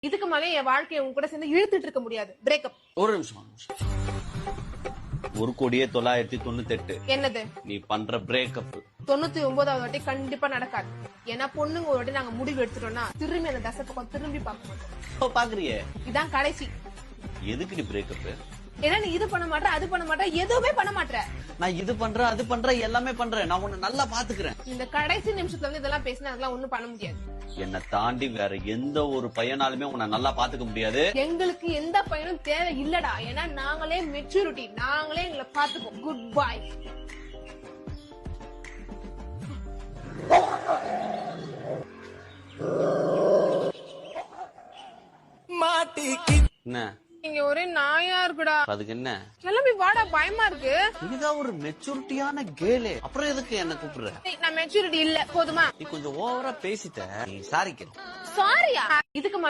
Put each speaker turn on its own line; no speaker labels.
இதுக்கு மேலே என் வாழ்க்கையை உங்க கூட சேர்ந்து இழுத்துட்டு இருக்க முடியாது. பிரேக்கப்.
ஒரு நிமிஷம். 1,998,000
என்னது
நீ பண்ற பிரேக்கப்
99வது வாட்டி கண்டிப்பா நடக்காது. ஏன்னா பொண்ணுங்க ஒரு வாட்டி நாங்க முடிவு எடுத்துட்டோம்னா திரும்பி அந்த தசை பக்கம் திரும்பி பார்க்க மாட்டோம்.
பாக்குறியே,
இதான் கடைசி.
எதுக்கு நீ பிரேக்கப்?
ஏன்னா நீ இது பண்ண மாட்ட, அது பண்ண மாட்ட, எதுவுமே பண்ண மாட்ட.
நான் இது பண்றேன், அது பண்றேன், எல்லாமே பண்றேன். நான் உன்னை நல்லா பாத்துக்கிறேன்.
இந்த கடைசி நிமிஷத்துல வந்து இதெல்லாம் பேசினா அதெல்லாம் ஒண்ணும் பண்ண முடியாது.
என்னை தாண்டி வேற எந்த ஒரு பையனாலுமே உன்னை நல்லா பாத்துக்க முடியாது.
எங்களுக்கு எந்த பையனும் தேவை இல்லடா. ஏன்னா நாங்களே மெச்சூரிட்டி, நாங்களே எங்களை பாத்துப்போம். Good bye.
என்ன
இங்க ஒரே நாயா இருக்குடா.
அதுக்கு என்ன?
கிளம்பி வாடா, பயமா இருக்கு.
நீதான் ஒரு மெச்சூரிட்டியான கேளு, அப்புறம் எதுக்கு என்ன கூப்பிடுற?
நான் மெச்சூரிட்டி இல்ல, போதுமா?
நீ கொஞ்சம் ஓவரா பேசிட்ட. நீ சாரிக்க.
சாரியா? இதுக்கு